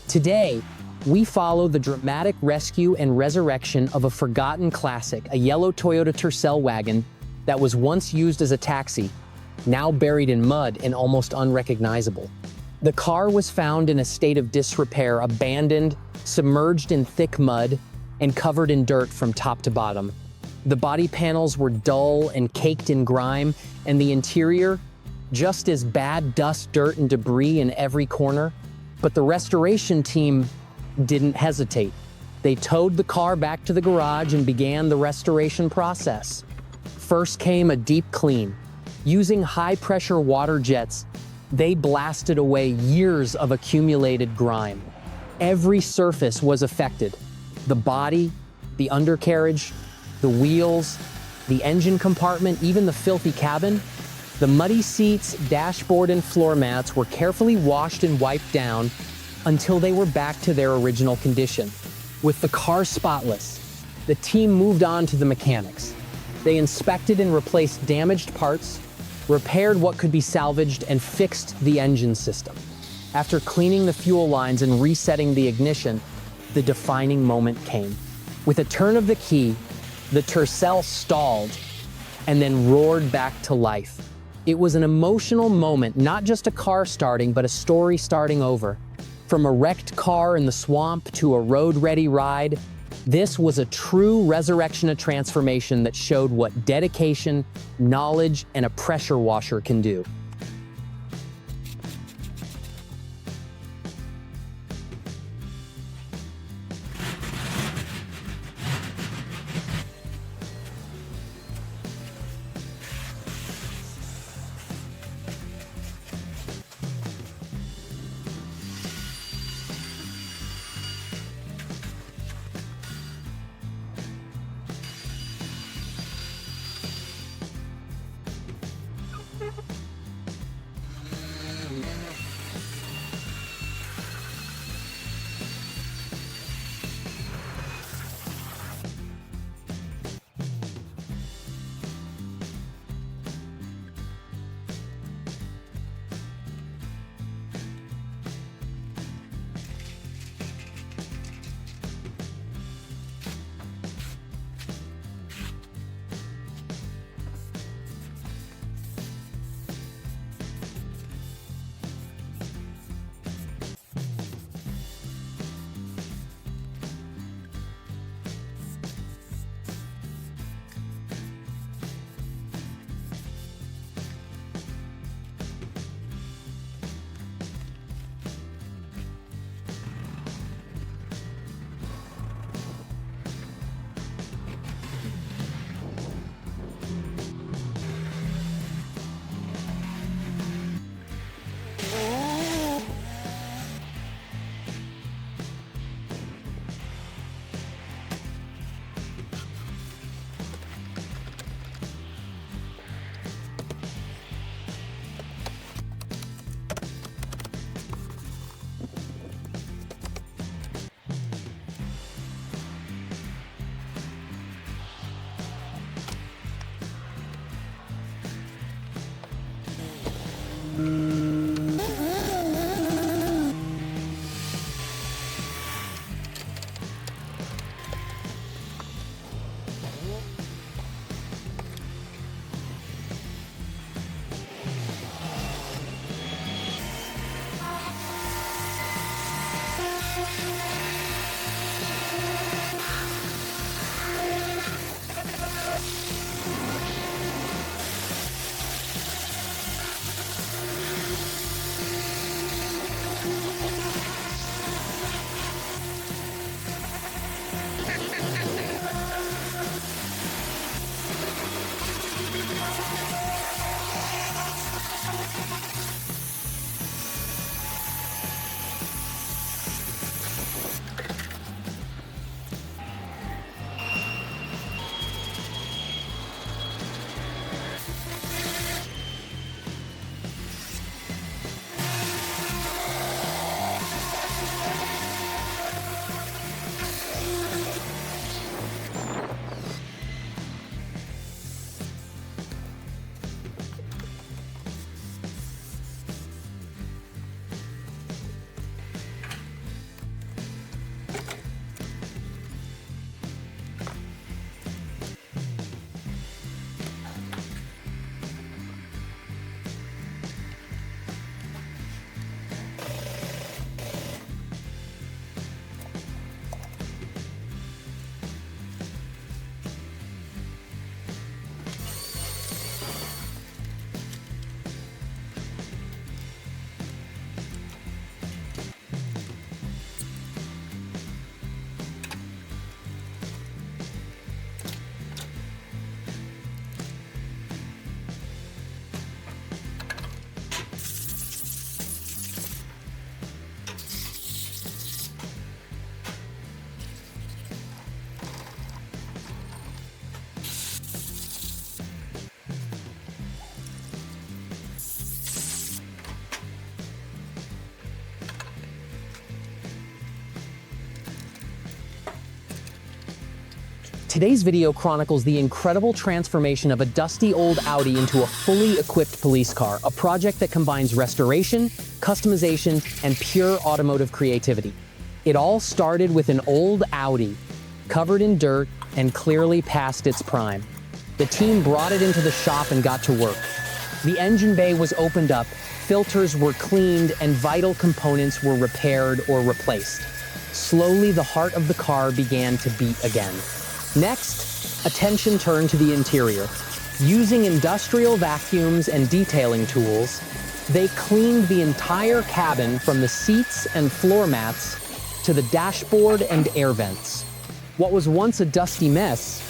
Today, we follow the dramatic rescue and resurrection of a forgotten classic, a yellow Toyota Tercel wagon that was once used as a taxi, now buried in mud and almost unrecognizable. The car was found in a state of disrepair, abandoned, submerged in thick mud, and covered in dirt from top to bottom. The body panels were dull and caked in grime, and the interior, just as bad, dust, dirt, and debris in every corner. But the restoration team didn't hesitate. They towed the car back to the garage and began the restoration process. First came a deep clean. Using high-pressure water jets, they blasted away years of accumulated grime. Every surface was affected. The body, the undercarriage, the wheels, the engine compartment, even the filthy cabin. The muddy seats, dashboard, and floor mats were carefully washed and wiped down until they were back to their original condition. With the car spotless, the team moved on to the mechanics. They inspected and replaced damaged parts, repaired what could be salvaged, and fixed the engine system. After cleaning the fuel lines and resetting the ignition, the defining moment came. With a turn of the key, the Tercel stalled and then roared back to life. It was an emotional moment, not just a car starting, but a story starting over. From a wrecked car in the swamp to a road-ready ride, this was a true resurrection and transformation that showed what dedication, knowledge, and a pressure washer can do. Today's video chronicles the incredible transformation of a dusty old Audi into a fully equipped police car, a project that combines restoration, customization, and pure automotive creativity. It all started with an old Audi, covered in dirt and clearly past its prime. The team brought it into the shop and got to work. The engine bay was opened up, filters were cleaned, and vital components were repaired or replaced. Slowly, the heart of the car began to beat again. Next, attention turned to the interior. Using industrial vacuums and detailing tools, they cleaned the entire cabin from the seats and floor mats to the dashboard and air vents. What was once a dusty mess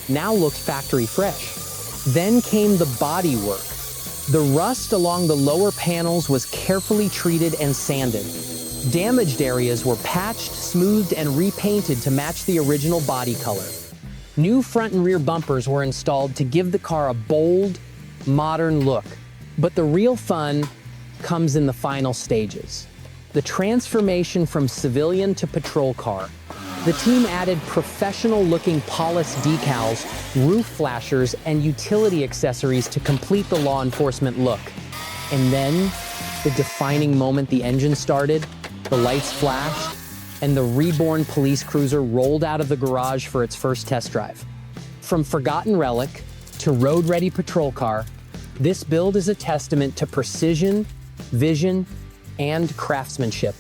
now looked factory fresh. Then came the bodywork. The rust along the lower panels was carefully treated and sanded. Damaged areas were patched, smoothed, and repainted to match the original body color. New front and rear bumpers were installed to give the car a bold, modern look. But the real fun comes in the final stages. The transformation from civilian to patrol car. The team added professional-looking polished decals, roof flashers, and utility accessories to complete the law enforcement look. And then, the defining moment the engine started, the lights flashed, and the reborn police cruiser rolled out of the garage for its first test drive. From forgotten relic to road-ready patrol car, this build is a testament to precision, vision, and craftsmanship.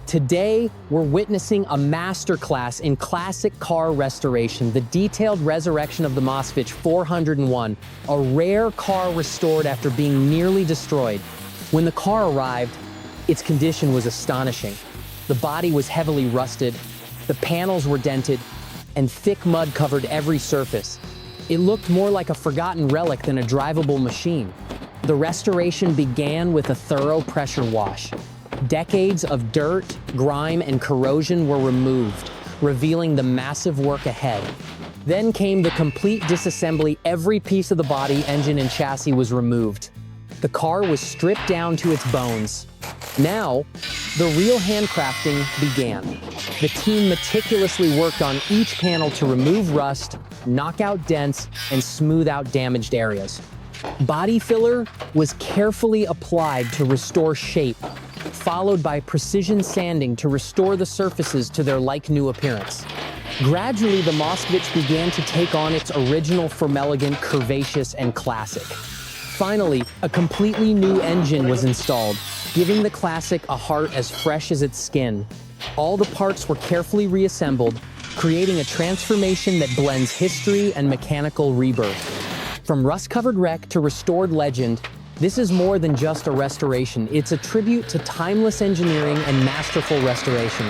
Today, we're witnessing a masterclass in classic car restoration, the detailed resurrection of the Moskvich 401, a rare car restored after being nearly destroyed. When the car arrived, its condition was astonishing. The body was heavily rusted, the panels were dented, and thick mud covered every surface. It looked more like a forgotten relic than a drivable machine. The restoration began with a thorough pressure wash. Decades of dirt, grime, and corrosion were removed, revealing the massive work ahead. Then came the complete disassembly. Every piece of the body, engine, and chassis was removed. The car was stripped down to its bones. Now, the real handcrafting began. The team meticulously worked on each panel to remove rust, knock out dents, and smooth out damaged areas. Body filler was carefully applied to restore shape, followed by precision sanding to restore the surfaces to their like-new appearance. Gradually, the Moskvich began to take on its original form: elegant, curvaceous, and classic. Finally, a completely new engine was installed, giving the classic a heart as fresh as its skin. All the parts were carefully reassembled, creating a transformation that blends history and mechanical rebirth. From rust-covered wreck to restored legend, this is more than just a restoration. It's a tribute to timeless engineering and masterful restoration.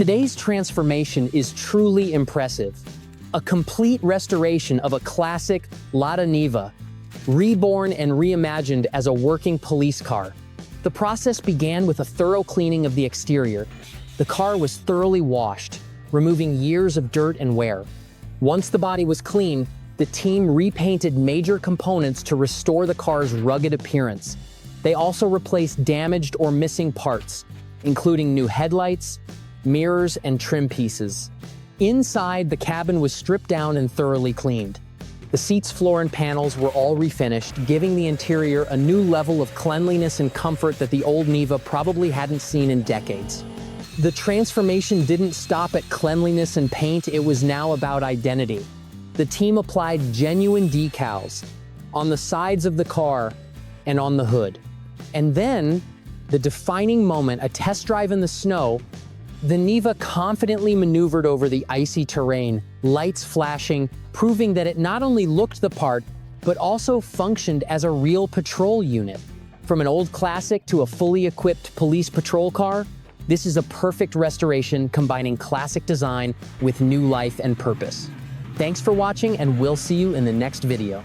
Today's transformation is truly impressive. A complete restoration of a classic Lada Niva, reborn and reimagined as a working police car. The process began with a thorough cleaning of the exterior. The car was thoroughly washed, removing years of dirt and wear. Once the body was clean, the team repainted major components to restore the car's rugged appearance. They also replaced damaged or missing parts, including new headlights, mirrors, and trim pieces. Inside, the cabin was stripped down and thoroughly cleaned. The seats, floor, and panels were all refinished, giving the interior a new level of cleanliness and comfort that the old Niva probably hadn't seen in decades. The transformation didn't stop at cleanliness and paint, it was now about identity. The team applied genuine decals on the sides of the car and on the hood. And then, the defining moment, a test drive in the snow, the Niva confidently maneuvered over the icy terrain, lights flashing, proving that it not only looked the part, but also functioned as a real patrol unit. From an old classic to a fully equipped police patrol car, this is a perfect restoration combining classic design with new life and purpose. Thanks for watching, and we'll see you in the next video.